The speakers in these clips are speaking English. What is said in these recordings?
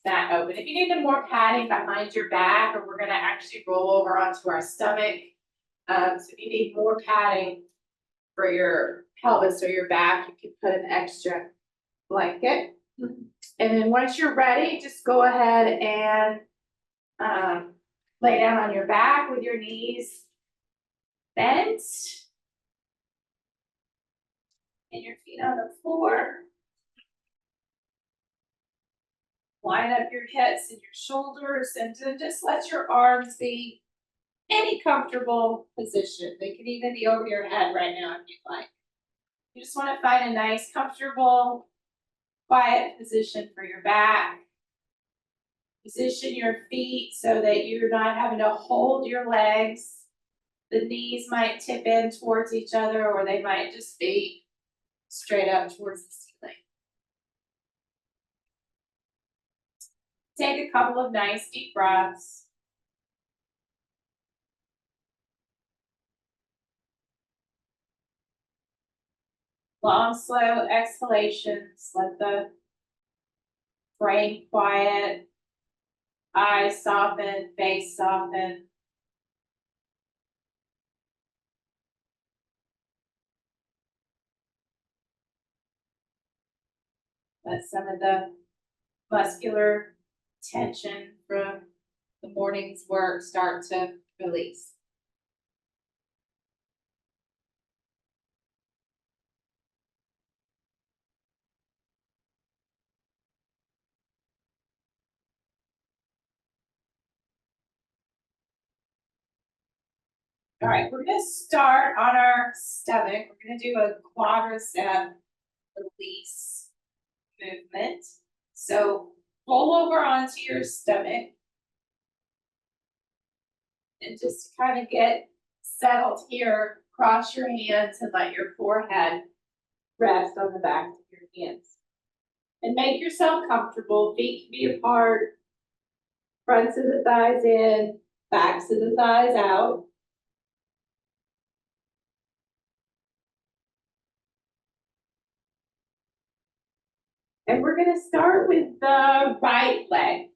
that open. If you needed more padding behind your back, or we're gonna actually roll over onto our stomach. So if you need more padding for your pelvis or your back, you can put an extra blanket. And then once you're ready, just go ahead and lay down on your back with your knees bent and your feet on the floor. Line up your hips and your shoulders, and just let your arms be any comfortable position. They can even be over your head right now if you'd like. You just want to find a nice, comfortable, quiet position for your back. Position your feet so that you're not having to hold your legs. The knees might tip in towards each other, or they might just be straight up towards the ceiling. Take a couple of nice deep breaths. Long, slow exhalations. Let the brain quiet, eyes soften, face soften. Let some of the muscular tension from the morning's work start to release. All right, we're gonna start on our stomach. We're gonna do a quadricep release movement. So roll over onto your stomach and just kind of get settled here. Cross your hands and let your forehead rest on the back of your hands. And make yourself comfortable. Feet can be apart, fronts of the thighs in, backs of the thighs out. And we're gonna start with the right leg.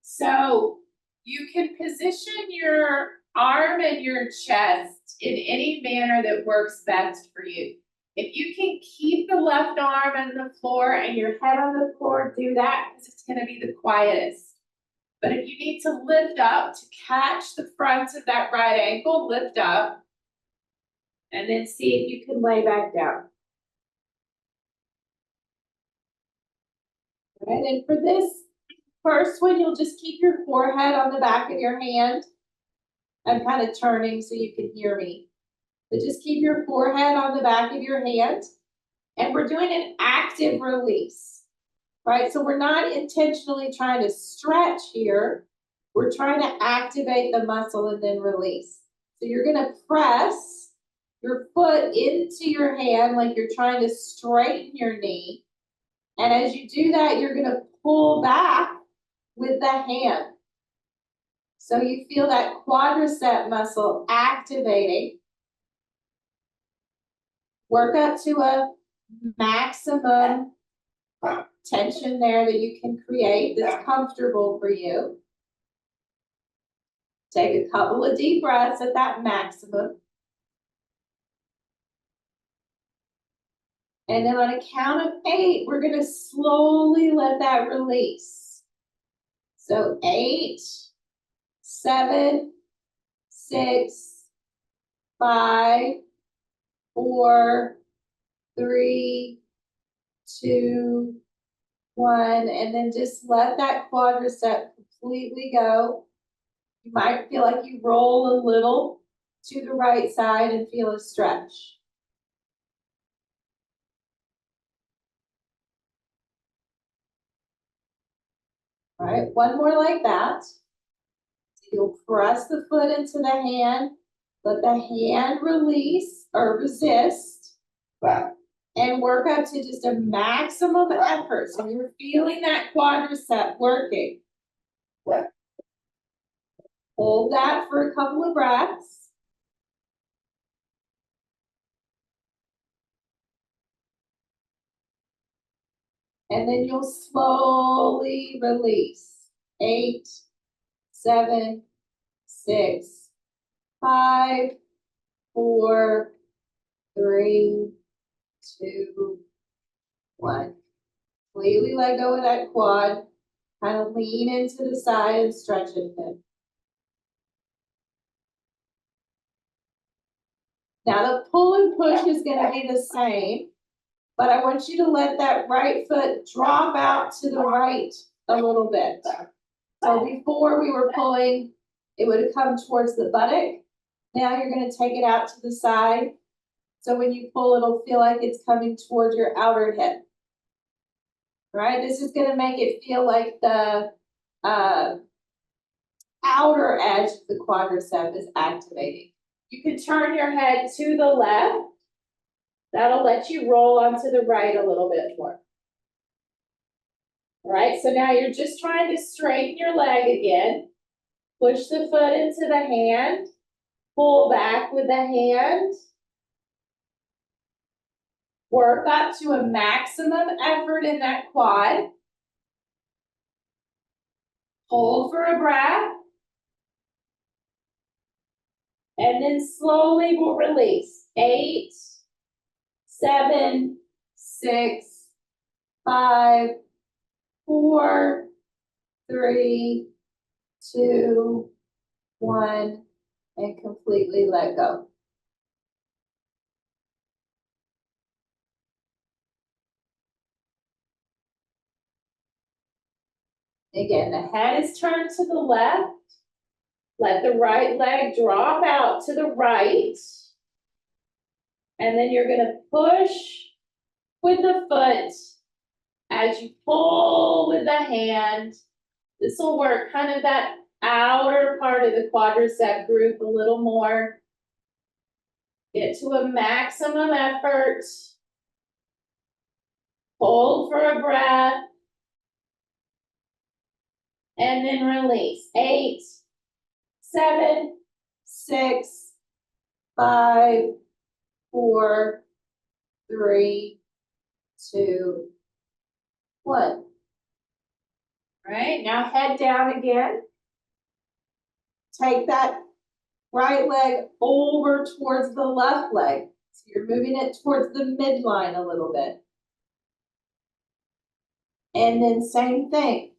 So you can position your arm and your chest in any manner that works best for you. If you can keep the left arm on the floor and your head on the floor, do that because it's gonna be the quietest. But if you need to lift up to catch the front of that right ankle, lift up. And then see if you can lay back down. All right, and for this first one, you'll just keep your forehead on the back of your hand. I'm kind of turning so you can hear me. But just keep your forehead on the back of your hand. And we're doing an active release, right? So we're not intentionally trying to stretch here. We're trying to activate the muscle and then release. So you're gonna press your foot into your hand like you're trying to straighten your knee. And as you do that, you're gonna pull back with the hand. So you feel that quadricep muscle activating. Work up to a maximum tension there that you can create that's comfortable for you. Take a couple of deep breaths at that maximum. And then on a count of 8, we're gonna slowly let that release. So 8, 7, 6, 5, 4, 3, 2, 1, and then just let that quadricep completely go. You might feel like you roll a little to the right side and feel a stretch. All right, one more like that. You'll press the foot into the hand, let the hand release or resist, and work up to just a maximum effort. So you're feeling that quadricep working. Hold that for a couple of breaths. And then you'll slowly release. 8, 7, 6, 5, 4, 3, 2, 1. Completely let go of that quad. Kind of lean into the side and stretch it a bit. Now the pull and push is going to be the same, but I want you to let that right foot drop out to the right a little bit. So before we were pulling, it would have come towards the buttock. Now you're going to take it out to the side. So when you pull, it'll feel like it's coming towards your outer hip. All right, this is going to make it feel like the outer edge of the quadricep is activating. You can turn your head to the left. That'll let you roll onto the right a little bit more. All right, so now you're just trying to straighten your leg again. Push the foot into the hand. Pull back with the hand. Work up to a maximum effort in that quad. Hold for a breath. And then slowly we'll release. 8, 7, 6, 5, 4, 3, 2, 1, and completely let go. Again, the head is turned to the left. Let the right leg drop out to the right. And then you're going to push with the foot as you pull with the hand. This will work kind of that outer part of the quadricep group a little more. Get to a maximum effort. Hold for a breath. And then release. 8, 7, 6, 5, 4, 3, 2, 1. All right, now head down again. Take that right leg over towards the left leg. So you're moving it towards the midline a little bit. And then same thing.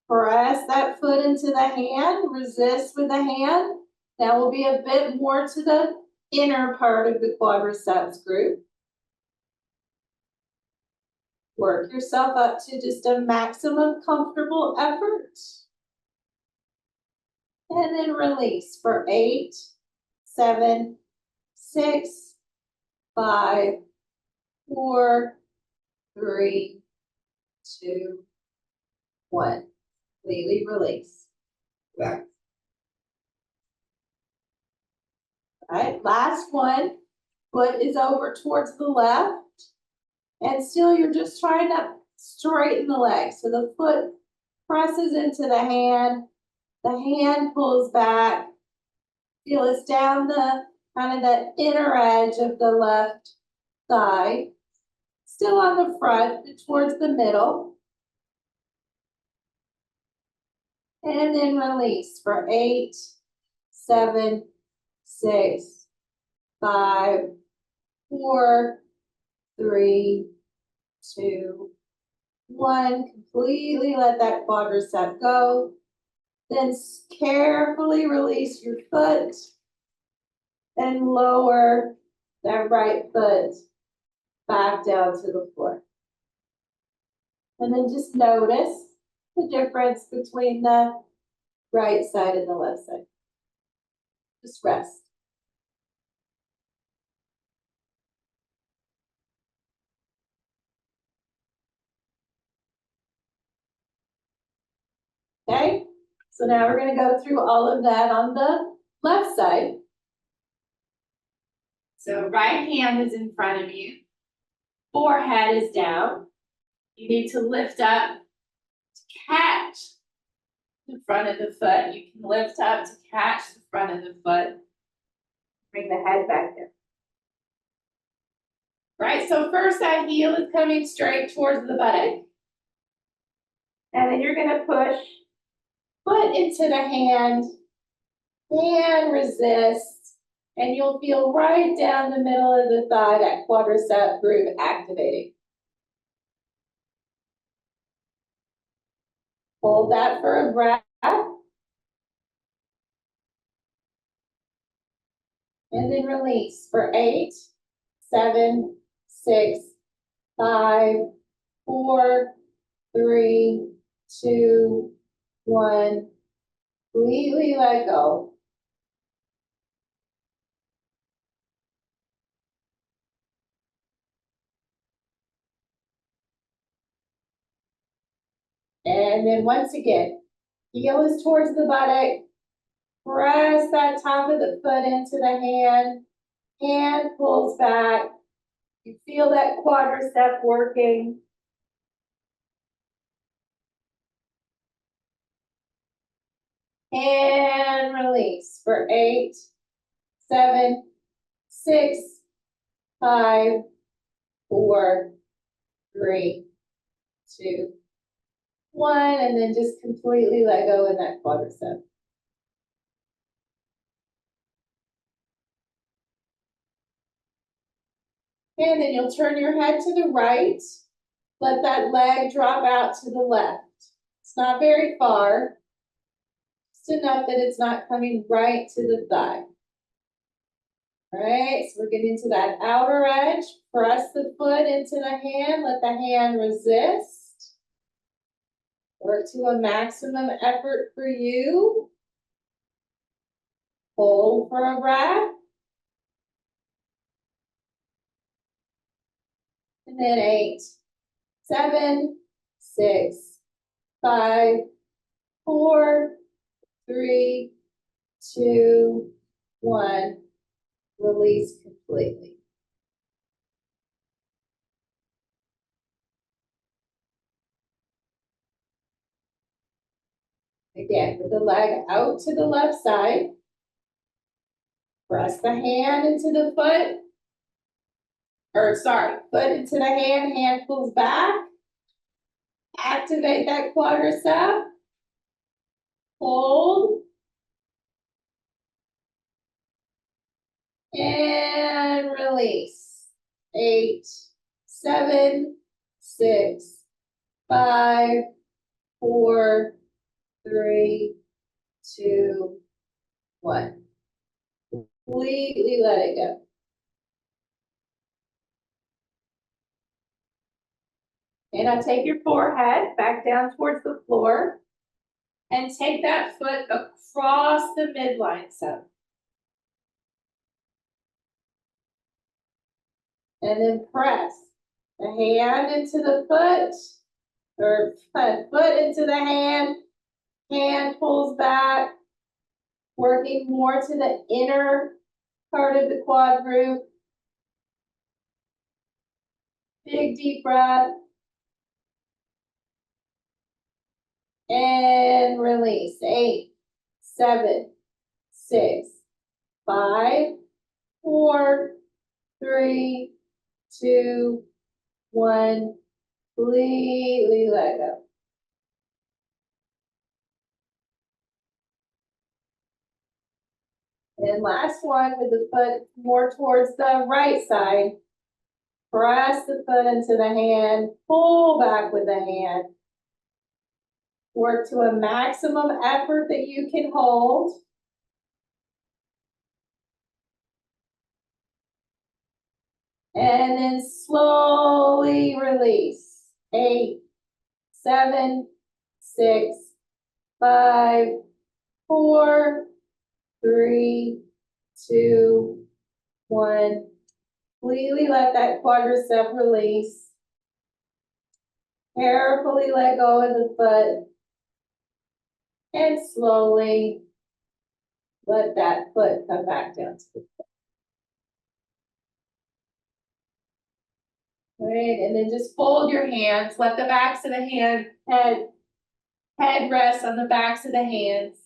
Press that foot into the hand, resist with the hand. That will be a bit more to the inner part of the quadriceps group. Work yourself up to just a maximum comfortable effort. And then release for 8, 7, 6, 5, 4, 3, 2, 1. Completely release. Yeah. All right, last one. Foot is over towards the left. And still you're just trying to straighten the leg. So the foot presses into the hand pulls back. Feel it's down the kind of that inner edge of the left thigh. Still on the front, towards the middle. And then release for 8, 7, 6, 5, 4, 3, 2, 1. Completely let that quadricep go. Then carefully release your foot and lower that right foot back down to the floor. And then just notice the difference between the right side and the left side. Just rest. Okay, so now we're going to go through all of that on the left side. So right hand is in front of you. Forehead is down. You need to lift up to catch the front of the foot. You can lift up to catch the front of the foot. Bring the head back there. Right, so first that heel is coming straight towards the buttock. And then you're going to push foot into the hand, resist, and you'll feel right down the middle of the thigh, that quadricep groove activating. Hold that for a breath. And then release for 8, 7, 6, 5, 4, 3, 2, 1. Completely let go. And then once again, heel is towards the buttock. Press that top of the foot into the hand pulls back. You feel that quadricep working. And release for 8, 7, 6, 5, 4, 3, 2, 1, and then just completely let go in that quadricep. And then you'll turn your head to the right. Let that leg drop out to the left. It's not very far. Just enough that it's not coming right to the thigh. All right, so we're getting to that outer edge. Press the foot into the hand. Let the hand resist. Work to a maximum effort for you. Hold for a breath. And then 8, 7, 6, 5, 4, 3, 2, 1. Release completely. Again, with the leg out to the left side. Press the hand into the foot. Foot into the hand pulls back. Activate that quadricep. Hold. And release. 8, 7, 6, 5, 4, 3, 2, 1. Completely let it go. And now take your forehead back down towards the floor and take that foot across the midline zone. And then press the hand into the foot, or foot into the hand pulls back, working more to the inner part of the quad group. Big deep breath. And release. 8, 7, 6, 5, 4, 3, 2, 1. Completely let go. And last one with the foot more towards the right side. Press the foot into the hand, pull back with the hand. Work to a maximum effort that you can hold. And then slowly release. 8, 7, 6, 5, 4, 3, 2, 1. Completely let that quadricep release. Carefully let go of the foot. And slowly let that foot come back down to the floor. Right, and then just fold your hands. Let the backs of the head rest on the backs of the hands.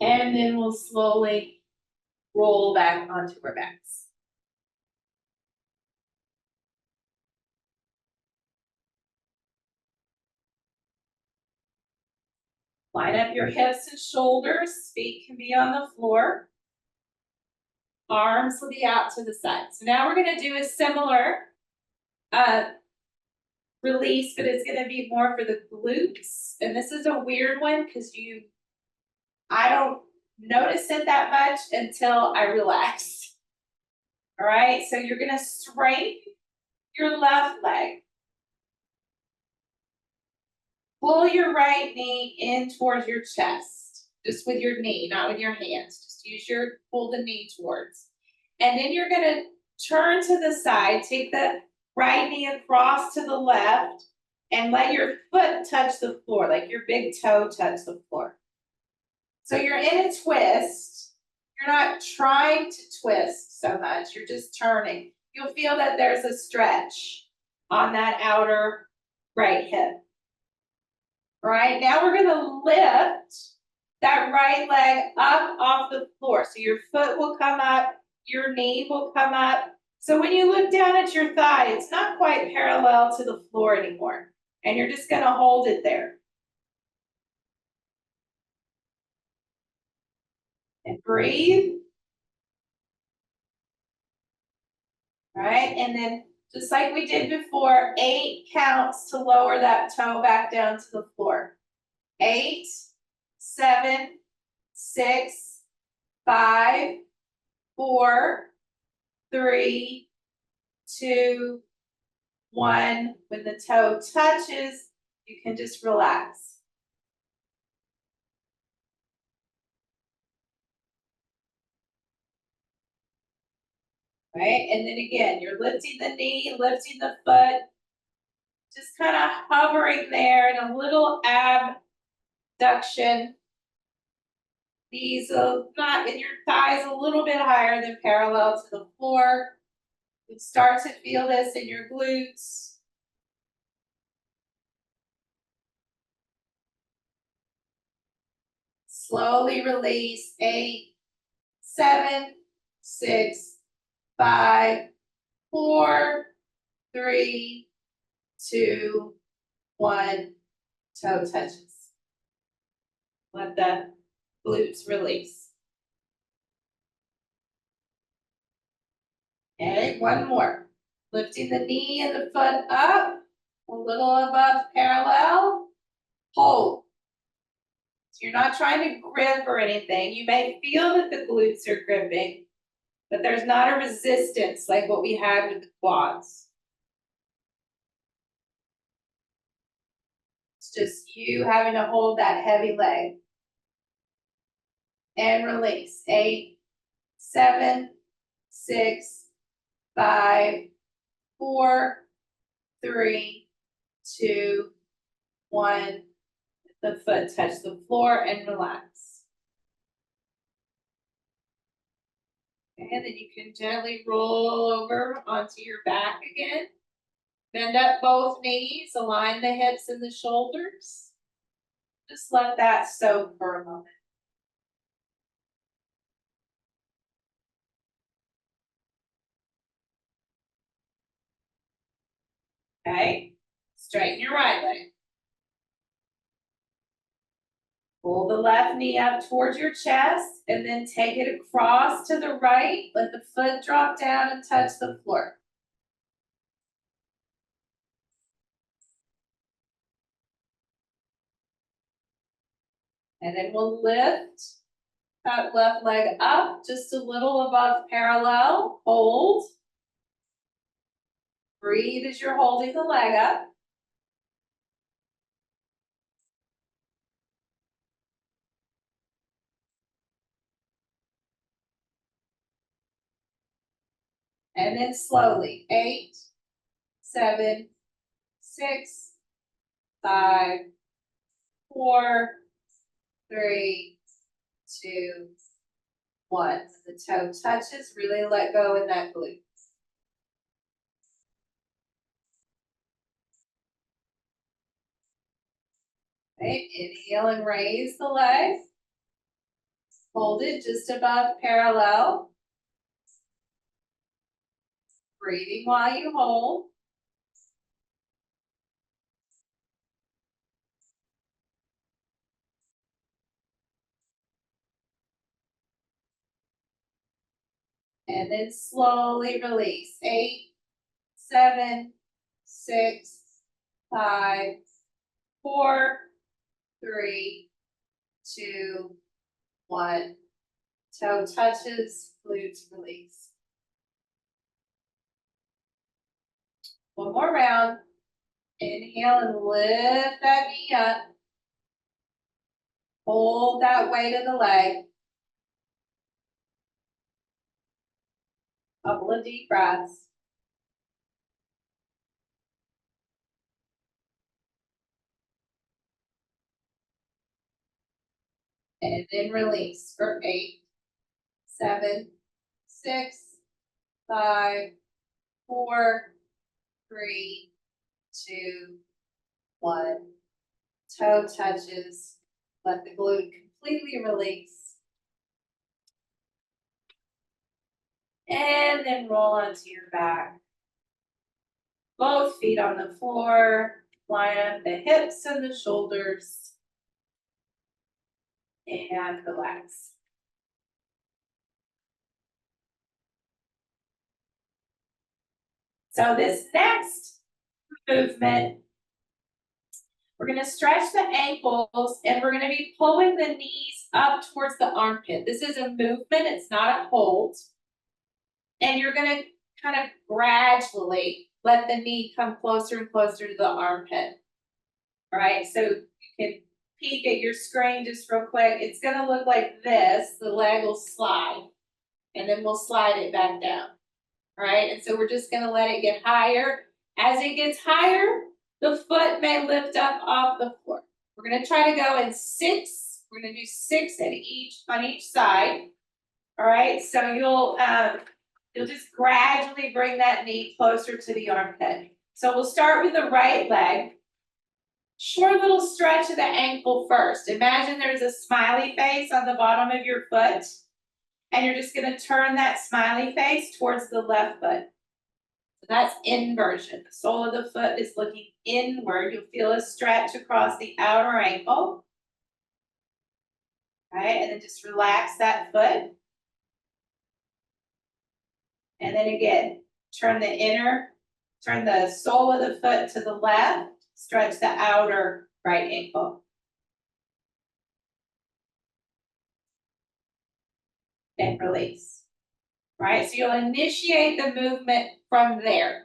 And then we'll slowly roll back onto our backs. Line up your hips and shoulders, feet can be on the floor. Arms will be out to the side. So now we're gonna do a similar release, but it's gonna be more for the glutes. And this is a weird one because I don't notice it that much until I relax. All right, so you're gonna straighten your left leg. Pull your right knee in towards your chest, just with your knee, not with your hands. Just pull the knee towards. And then you're gonna turn to the side, take the right knee across to the left, and let your foot touch the floor, like your big toe touch the floor. So you're in a twist. You're not trying to twist so much, you're just turning. You'll feel that there's a stretch on that outer right hip. All right, now we're gonna lift that right leg up off the floor. So your foot will come up, your knee will come up. So when you look down at your thigh, it's not quite parallel to the floor anymore. And you're just gonna hold it there. And breathe. All right, and then just like we did before, 8 counts to lower that toe back down to the floor. 8, 7, 6, 5, 4, 3, 2, 1. When the toe touches, you can just relax. Right, and then again, you're lifting the knee, lifting the foot, just kind of hovering there in a little abduction. Knees not in your thighs a little bit higher than parallel to the floor. You start to feel this in your glutes. Slowly release. 8, 7, 6, 5, 4, 3, 2, 1. Toe touches. Let the glutes release. Okay, one more. Lifting the knee and the foot up, a little above parallel. Hold. So you're not trying to grip or anything. You may feel that the glutes are gripping, but there's not a resistance like what we had with the quads. It's just you having to hold that heavy leg. And release. 8, 7, 6, 5, 4, 3, 2, 1. The foot touch the floor and relax. And then you can gently roll over onto your back again. Bend up both knees, align the hips and the shoulders. Just let that soak for a moment. Okay, straighten your right leg. Pull the left knee up towards your chest and then take it across to the right. Let the foot drop down and touch the floor. And then we'll lift that left leg up just a little above parallel. Hold. Breathe as you're holding the leg up. And then slowly, 8, 7, 6, 5, 4, 3, 2, 1. The toe touches, really let go in that glute. Okay, inhale and raise the leg. Hold it just above parallel. Breathing while you hold. And then slowly release. 8, 7, 6, 5, 4, 3, 2, 1. Toe touches, glutes release. One more round. Inhale and lift that knee up. Hold that weight of the leg. Couple of deep breaths. And then release for 8, 7, 6, 5, 4, 3, 2, 1. Toe touches. Let the glute completely release. And then roll onto your back. Both feet on the floor. Line up the hips and the shoulders. And relax. So this next movement, we're going to stretch the ankles and we're going to be pulling the knees up towards the armpit. This is a movement, it's not a hold. And you're going to kind of gradually let the knee come closer and closer to the armpit. All right, so you can peek at your screen just real quick. It's going to look like this. The leg will slide and then we'll slide it back down. All right, and so we're just going to let it get higher. As it gets higher, the foot may lift up off the floor. We're going to try to go in 6. We're going to do 6 on each side. All right, so you'll just gradually bring that knee closer to the armpit. So we'll start with the right leg. Short little stretch of the ankle first. Imagine there's a smiley face on the bottom of your foot. And you're just going to turn that smiley face towards the left foot. So that's inversion. The sole of the foot is looking inward. You'll feel a stretch across the outer ankle. All right, and then just relax that foot. And then again, turn the sole of the foot to the left, stretch the outer right ankle. And release. Right, so you'll initiate the movement from there.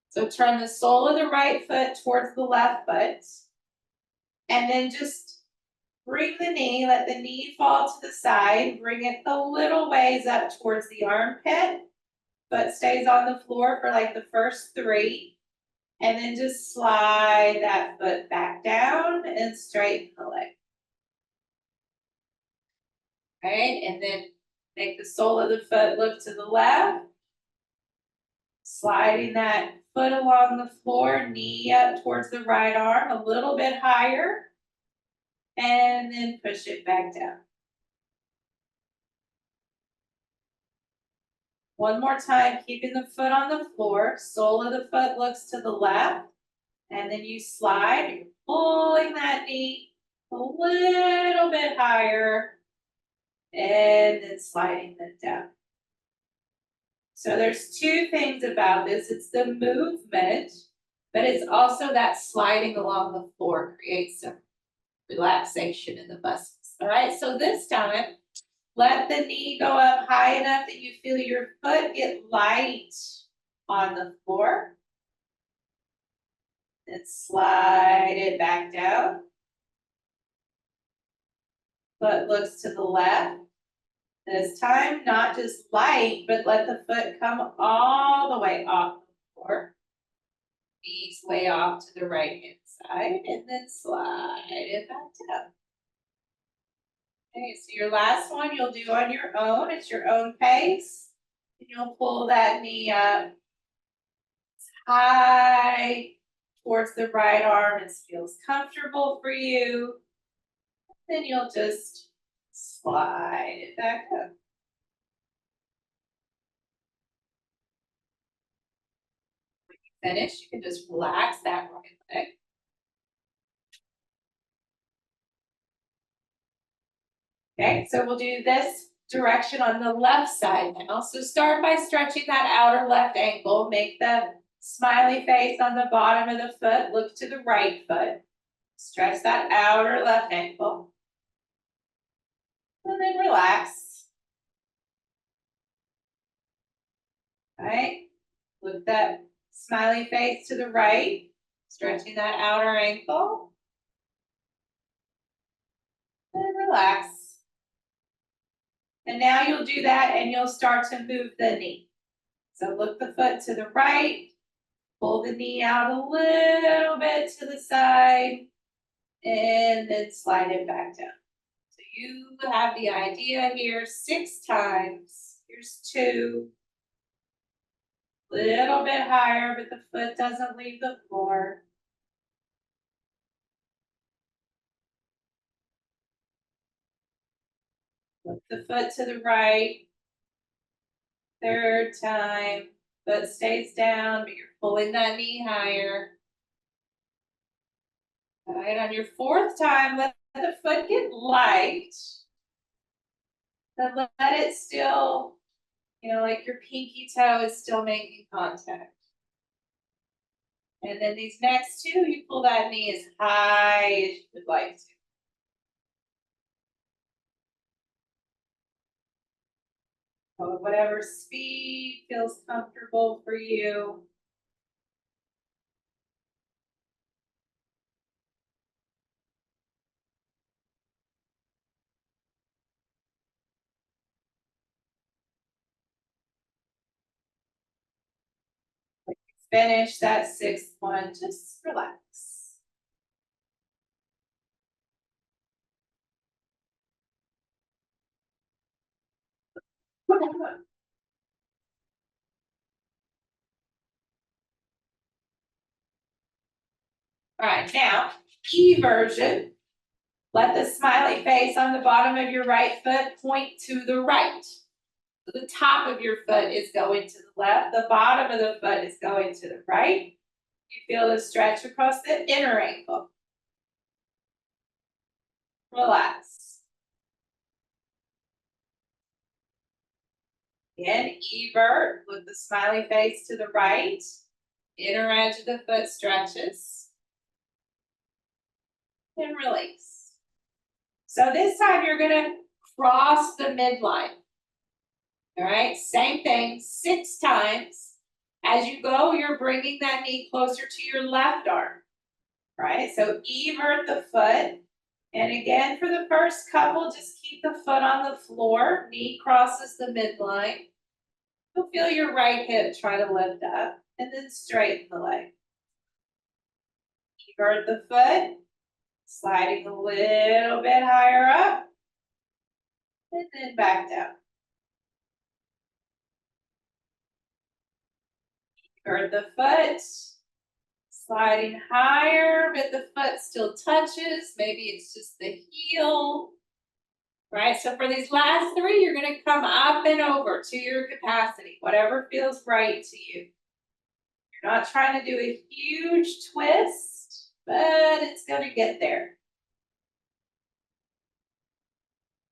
So turn the sole of the right foot towards the left foot. And then just bring the knee, let the knee fall to the side, bring it a little ways up towards the armpit. Foot stays on the floor for like the first 3. And then just slide that foot back down and straighten the leg. All right, and then make the sole of the foot look to the left. Sliding that foot along the floor, knee up towards the right arm, a little bit higher. And then push it back down. One more time, keeping the foot on the floor. Sole of the foot looks to the left. And then you slide, you're pulling that knee a little bit higher. And then sliding it down. So there's 2 things about this. It's the movement, but it's also that sliding along the floor creates some relaxation in the muscles. All right, so this time, let the knee go up high enough that you feel your foot get light on the floor. Then slide it back down. Foot looks to the left. This time, not just light, but let the foot come all the way off the floor. Knees way off to the right hand side, and then slide it back down. Okay, so your last one you'll do on your own. It's your own pace. And you'll pull that knee up high towards the right arm. It feels comfortable for you. Then you'll just slide it back up. When you finish, you can just relax that right leg. Okay, so we'll do this direction on the left side now. So start by stretching that outer left ankle. Make the smiley face on the bottom of the foot. Look to the right foot. Stretch that outer left ankle. And then relax. All right, look that smiley face to the right. Stretching that outer ankle. And relax. And now you'll do that and you'll start to move the knee. So look the foot to the right, pull the knee out a little bit to the side, and then slide it back down. So you have the idea here 6 times. Here's 2. Little bit higher, but the foot doesn't leave the floor. Look the foot to the right. 3rd time, foot stays down, but you're pulling that knee higher. All right, on your 4th time, let the foot get light. Then let it still, like your pinky toe is still making contact. And then these next 2, you pull that knee as high as you would like to. Whatever speed feels comfortable for you. Finish that 6th one, just relax. All right, now, eversion. Let the smiley face on the bottom of your right foot point to the right. So the top of your foot is going to the left. The bottom of the foot is going to the right. You feel the stretch across the inner ankle. Relax. Again, evert with the smiley face to the right. Inner edge of the foot stretches. And release. So this time you're gonna cross the midline. All right, same thing, 6 times. As you go, you're bringing that knee closer to your left arm. Right, so evert the foot. And again, for the first couple, just keep the foot on the floor. Knee crosses the midline. You'll feel your right hip try to lift up. And then straighten the leg. Evert the foot. Sliding a little bit higher up. And then back down. Evert the foot. Sliding higher, but the foot still touches. Maybe it's just the heel. Right, so for these last 3, you're gonna come up and over to your capacity, whatever feels right to you. You're not trying to do a huge twist, but it's gonna get there.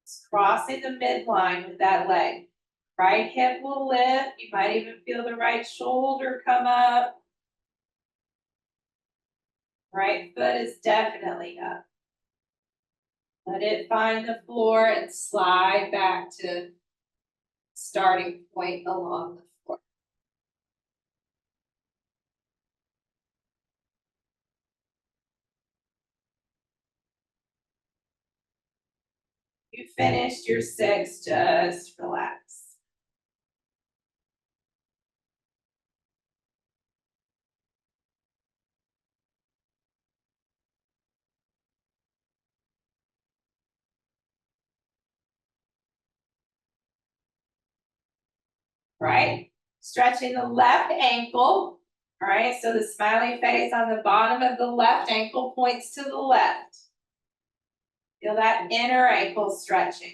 It's crossing the midline with that leg. Right hip will lift. You might even feel the right shoulder come up. Right foot is definitely up. Let it find the floor and slide back to starting point along the floor. You finished your 6, just relax. Right? Stretching the left ankle. All right, so the smiley face on the bottom of the left ankle points to the left. Feel that inner ankle stretching.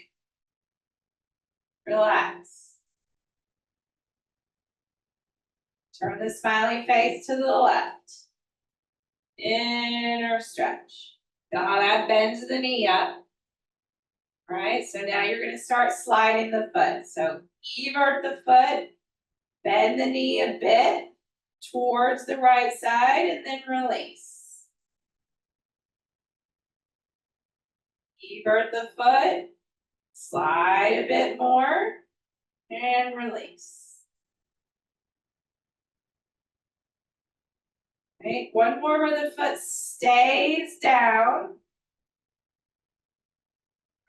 Relax. Turn the smiling face to the left. Inner stretch. Feel how that bends the knee up. All right, so now you're gonna start sliding the foot. So evert the foot, bend the knee a bit towards the right side, and then release. Evert the foot, slide a bit more, and release. Okay, one more where the foot stays down.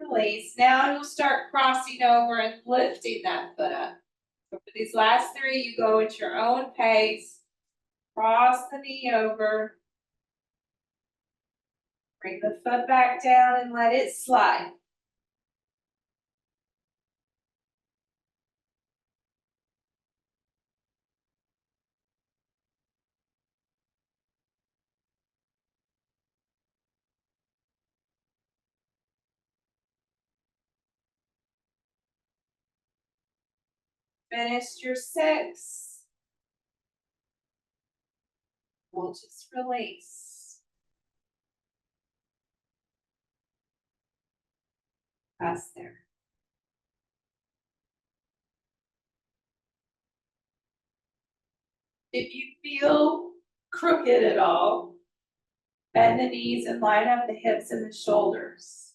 Release. Now you'll start crossing over and lifting that foot up. So for these last three, you go at your own pace. Cross the knee over. Bring the foot back down and let it slide. Finished your 6. We'll just release. Pass there. If you feel crooked at all, bend the knees and line up the hips and the shoulders.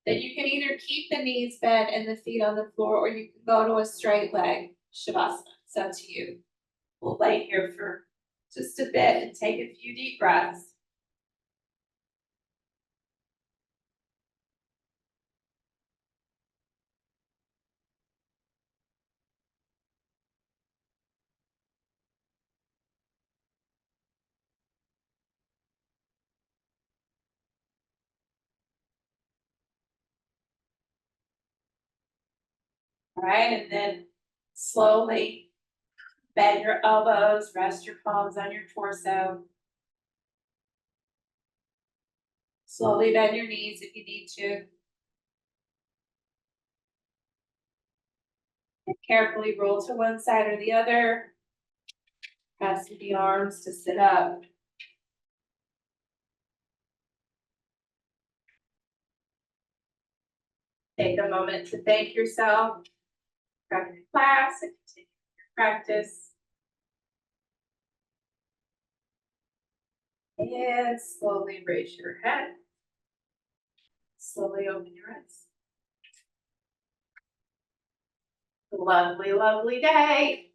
Then you can either keep the knees bent and the feet on the floor, or you can go to a straight leg Shavasana. It's up to you. We'll lay here for just a bit and take a few deep breaths. All right, and then slowly bend your elbows, rest your palms on your torso. Slowly bend your knees if you need to. And carefully roll to one side or the other. Pass the arms to sit up. Take a moment to thank yourself for your class and continue your practice. And slowly raise your head. Slowly open your eyes. Lovely, lovely day.